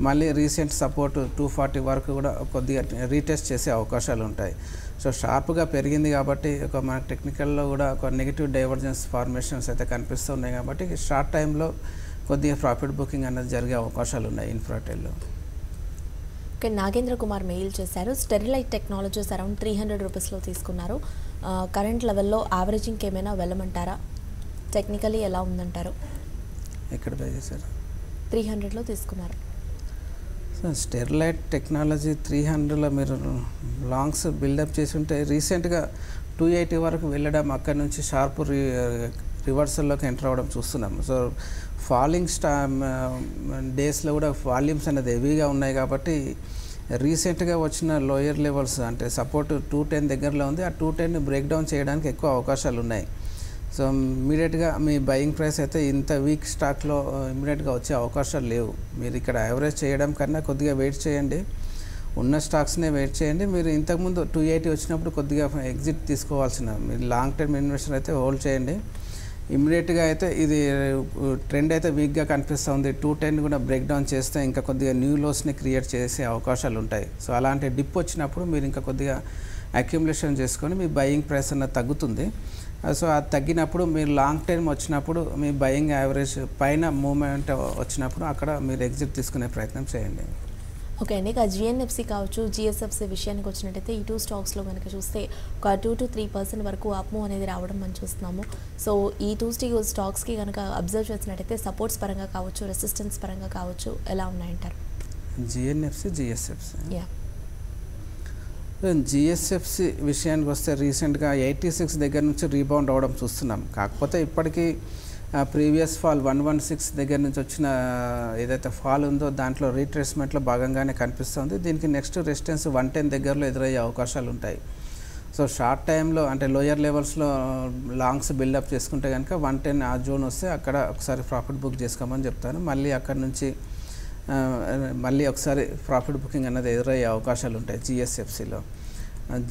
మళ్ళీ రీసెంట్ సపోర్ట్ 240 వరకు కూడా కొద్దిగా రీటెస్ట్ చేసే అవకాశాలు ఉంటాయి. సో షార్ప్గా పెరిగింది కాబట్టి ఒక మన టెక్నికల్లో కూడా ఒక నెగిటివ్ డైవర్జెన్స్ ఫార్మేషన్స్ అయితే కనిపిస్తున్నాయి. కాబట్టి షార్ట్ టైంలో కొద్దిగా ప్రాఫిట్ బుకింగ్ అనేది జరిగే అవకాశాలు ఉన్నాయి ఇన్ఫ్రాటెల్లో. ఓకే, నాగేంద్ర కుమార్ మెయిల్ చేశారు. స్టెరిలైట్ టెక్నాలజీస్ అరౌండ్ 300 రూపీస్లో తీసుకున్నారు. కరెంట్ లెవెల్లో యావరేజింగ్కి ఏమైనా వెళ్ళమంటారా? టెక్నికలీ ఎలా ఉందంటారు? ఎక్కడ బై చేశారు? 300లో తీసుకున్నారు. సో స్టెరిలైట్ టెక్నాలజీ 300లో మీరు లాంగ్స్ బిల్డప్ చేసి ఉంటే రీసెంట్గా 280 వరకు వెళ్ళడం, అక్కడి నుంచి షార్ప్ రివర్సల్లోకి ఎంటర్ అవ్వడం చూస్తున్నాం. సో ఫాలింగ్ డేస్లో కూడా వాల్యూమ్స్ అనేది హెవీగా ఉన్నాయి కాబట్టి రీసెంట్గా వచ్చిన లోయర్ లెవెల్స్ అంటే సపోర్ట్ 210 దగ్గరలో ఉంది. ఆ 210ని బ్రేక్ డౌన్ చేయడానికి ఎక్కువ అవకాశాలు ఉన్నాయి. సో ఇమీడియట్గా మీ బయింగ్ ప్రైస్ అయితే ఇంత వీక్ స్టాక్లో ఇమీడియట్గా వచ్చే అవకాశాలు లేవు. మీరు ఇక్కడ యావరేజ్ చేయడం కన్నా కొద్దిగా వెయిట్ చేయండి. ఉన్న స్టాక్స్నే వెయిట్ చేయండి. మీరు ఇంతకుముందు 280 వచ్చినప్పుడు కొద్దిగా ఎగ్జిట్ తీసుకోవాల్సిన, మీరు లాంగ్ టర్మ్ ఇన్వెస్టర్ అయితే హోల్డ్ చేయండి. ఇమ్మీడియట్గా అయితే ఇది ట్రెండ్ అయితే వీక్గా కనిపిస్తుంది. 210 కూడా బ్రేక్ డౌన్ చేస్తే ఇంకా కొద్దిగా న్యూ లోస్ని క్రియేట్ చేసే అవకాశాలు ఉంటాయి. సో అలాంటి డిప్ వచ్చినప్పుడు మీరు ఇంకా కొద్దిగా అక్యుములేషన్ చేసుకొని మీ బయింగ్ ప్రైస్ అన్నది తగ్గుతుంది. సో అది తగ్గినప్పుడు మీరు లాంగ్ టైం వచ్చినప్పుడు మీ బయింగ్ యావరేజ్ పైన మూమెంట్ వచ్చినప్పుడు అక్కడ మీరు ఎగ్జిట్ తీసుకునే ప్రయత్నం చేయండి. ఓకే అండి, ఇక జిఎన్ఎఫ్సి కావచ్చు జిఎస్ఎఫ్సి విషయానికి వచ్చినట్టయితే ఈ 2 స్టాక్స్లో కనుక చూస్తే ఒక 2 to 3% వరకు అప్మూవ్ అనేది రావడం మనం చూస్తున్నాము. సో ఈ 2 స్టాక్స్కి కనుక అబ్జర్వ్ చేసినట్టయితే సపోర్ట్స్ పరంగా కావచ్చు, రెసిస్టెన్స్ పరంగా కావచ్చు, ఎలా ఉన్నాయంటారు? జిఎన్ఎఫ్సి జిఎస్ఎఫ్సి యా, జిఎస్ఎఫ్సి విషయానికి వస్తే రీసెంట్గా 86 దగ్గర నుంచి రీబౌండ్ అవ్వడం చూస్తున్నాం. కాకపోతే ఇప్పటికీ ప్రీవియస్ ఫాల్ 116 దగ్గర నుంచి వచ్చిన ఏదైతే ఫాల్ ఉందో దాంట్లో రీట్రేస్మెంట్లో భాగంగానే కనిపిస్తుంది. దీనికి నెక్స్ట్ రెసిస్టెన్స్ 110 దగ్గరలో ఎదురయ్యే అవకాశాలు ఉంటాయి. సో షార్ట్ టైంలో అంటే లోయర్ లెవెల్స్లో లాంగ్స్ బిల్డప్ చేసుకుంటే కనుక 110 ఆ జోన్ వస్తే అక్కడ ఒకసారి ప్రాఫిట్ బుక్ చేసుకోమని చెప్తాను. మళ్ళీ అక్కడ నుంచి మళ్ళీ ఒకసారి ప్రాఫిట్ బుకింగ్ అనేది ఎదురయ్యే అవకాశాలు ఉంటాయి జిఎస్ఎఫ్సిలో.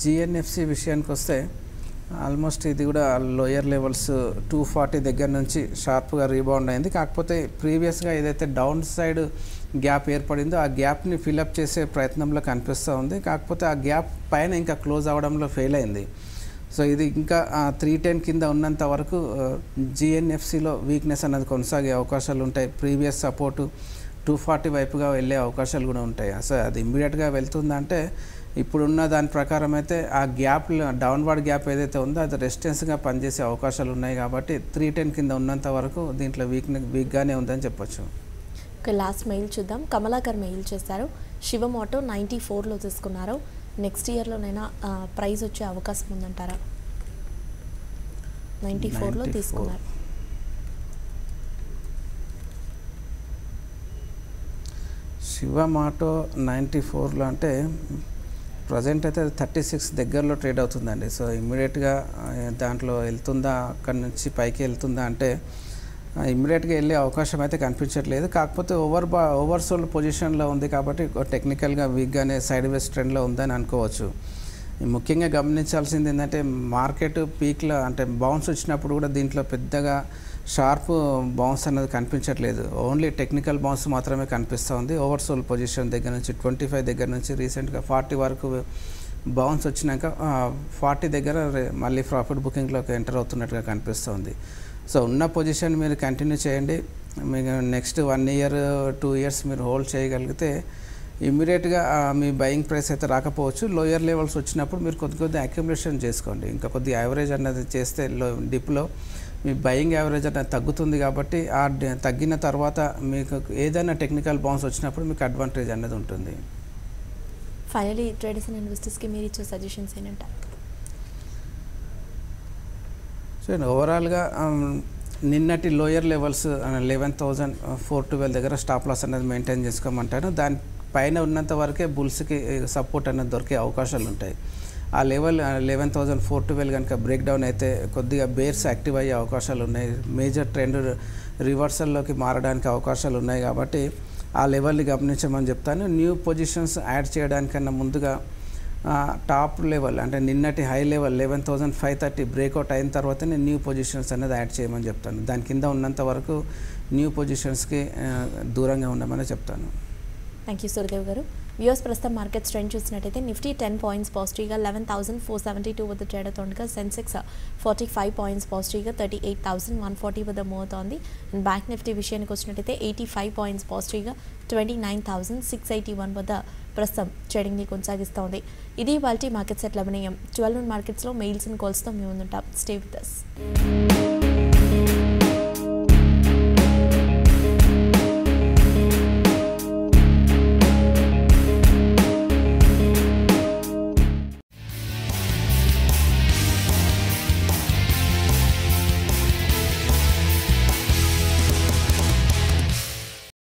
జిఎన్ఎఫ్సి విషయానికి వస్తే ఆల్మోస్ట్ ఇది కూడా లోయర్ లెవెల్స్ 240 దగ్గర నుంచి షార్ప్గా రీబౌండ్ అయింది. కాకపోతే ప్రీవియస్గా ఏదైతే డౌన్ సైడ్ గ్యాప్ ఏర్పడిందో ఆ గ్యాప్ని ఫిలప్ చేసే ప్రయత్నంలో కనిపిస్తూ ఉంది. కాకపోతే ఆ గ్యాప్ పైన ఇంకా క్లోజ్ అవ్వడంలో ఫెయిల్ అయింది. సో ఇది ఇంకా 310 కింద ఉన్నంత వరకు జిఎన్ఎఫ్సిలో వీక్నెస్ అన్నది కొనసాగే అవకాశాలు ఉంటాయి. ప్రీవియస్ సపోర్టు 240 వైపుగా వెళ్ళే అవకాశాలు కూడా ఉంటాయి. అసలు అది ఇమ్మీడియట్గా వెళ్తుందంటే ఇప్పుడున్న దాని ప్రకారం అయితే ఆ గ్యాప్ డౌన్వర్డ్ గ్యాప్ ఏదైతే ఉందో అది రెసిస్టెన్స్గా పనిచేసే అవకాశాలు ఉన్నాయి. కాబట్టి 310 కింద ఉన్నంత వరకు దీంట్లో వీక్గానే ఉందని చెప్పొచ్చు. ఓకే, లాస్ట్ మెయిల్ చూద్దాం. కమలాకర్ మెయిల్ చేశారు. శివం ఆటో 94లో తీసుకున్నారు. నెక్స్ట్ ఇయర్లోనైనా ప్రైస్ వచ్చే అవకాశం ఉందంటారా? 94లో తీసుకున్నారు. శివం ఆటో 94లో అంటే ప్రజెంట్ అయితే 36 దగ్గరలో ట్రేడ్ అవుతుందండి. సో ఇమ్మీడియట్గా దాంట్లో వెళ్తుందా, అక్కడి నుంచి పైకి వెళ్తుందా అంటే ఇమ్మీడియట్గా వెళ్ళే అవకాశం అయితే కనిపించట్లేదు. కాకపోతే ఓవర్సోల్డ్ పొజిషన్లో ఉంది కాబట్టి టెక్నికల్గా వీక్గానే సైడ్ వేస్ ట్రెండ్లో ఉందని అనుకోవచ్చు. ముఖ్యంగా గమనించాల్సింది ఏంటంటే మార్కెట్ పీక్లో అంటే బౌన్స్ వచ్చినప్పుడు కూడా దీంట్లో పెద్దగా షార్ప్ బౌన్స్ అనేది కనిపించట్లేదు. ఓన్లీ టెక్నికల్ బౌన్స్ మాత్రమే కనిపిస్తూ ఉంది. ఓవర్సోల్డ్ పొజిషన్ దగ్గర నుంచి 25 దగ్గర నుంచి రీసెంట్గా 40 వరకు బౌన్స్ వచ్చినాక 40 దగ్గర మళ్ళీ ప్రాఫిట్ బుకింగ్లోకి ఎంటర్ అవుతున్నట్టుగా కనిపిస్తుంది. సో ఉన్న పొజిషన్ మీరు కంటిన్యూ చేయండి. మీకు నెక్స్ట్ 1 year 2 years మీరు హోల్డ్ చేయగలిగితే ఇమ్మీడియట్గా మీ బయింగ్ ప్రైస్ అయితే రాకపోవచ్చు. లోయర్ లెవెల్స్ వచ్చినప్పుడు మీరు కొద్ది అక్యుములేషన్ చేసుకోండి. ఇంకా కొద్ది యావరేజ్ అన్నది చేస్తే డిప్లో మీ బయింగ్ యావరేజ్ అనేది తగ్గుతుంది. కాబట్టి ఆ తగ్గిన తర్వాత మీకు ఏదైనా టెక్నికల్ బౌన్స్ వచ్చినప్పుడు మీకు అడ్వాంటేజ్ అనేది ఉంటుంది. ఫైనలీ ట్రేడర్స్ అండ్ ఇన్వెస్టర్స్కి మీరు ఇచ్చే సజెషన్స్ ఏంటంటే? సో ఓవరాల్గా నిన్నటి లోయర్ లెవెల్స్ 11,412 దగ్గర స్టాప్ లాస్ అనేది మెయింటైన్ చేసుకోమంటాను. దాని పైన ఉన్నంత వరకే బుల్స్కి సపోర్ట్ అనేది దొరికే అవకాశాలు ఉంటాయి. ఆ లెవెల్ 11,412 కనుక బ్రేక్ డౌన్ అయితే కొద్దిగా బేర్స్ యాక్టివ్ అయ్యే అవకాశాలు ఉన్నాయి. మేజర్ ట్రెండ్ రివర్సల్లోకి మారడానికి అవకాశాలు ఉన్నాయి. కాబట్టి ఆ లెవెల్ని గమనించమని చెప్తాను. న్యూ పొజిషన్స్ యాడ్ చేయడానికన్నా ముందుగా టాప్ లెవెల్ అంటే నిన్నటి హై లెవెల్ 11,530 బ్రేక్అవుట్ అయిన తర్వాతనే న్యూ పొజిషన్స్ అనేది యాడ్ చేయమని చెప్తాను. దాని కింద ఉన్నంత వరకు న్యూ పొజిషన్స్కి దూరంగా ఉండమని చెప్తాను. థ్యాంక్ యూ సూర్యదేవ్ గారు. వ్యూస్ ప్రస్తుతం మార్కెట్ ట్రెండ్ చూసినట్టయితే నిఫ్టీ 10 points పాజిటివ్గా 11,472 వద్ద ట్రేడ్ అవుతుండగా సెన్సెక్స్ 45 points పాజిటివ్గా 38,140 వద్ద మూవ్ అవుతోంది. అండ్ బ్యాంక్ నిఫ్టీ విషయానికి వచ్చినట్టయితే 85 points పాజిటివ్గా 29,681 వద్ద ప్రస్తుతం ట్రేడింగ్ని కొనసాగిస్తోంది. ఇది వాల్టీ మార్కెట్ సెట్ లభనీయం. 12 మార్కెట్స్లో మెయిల్స్ అండ్ కాల్స్తో మేము ఉంటాం. Stay with us.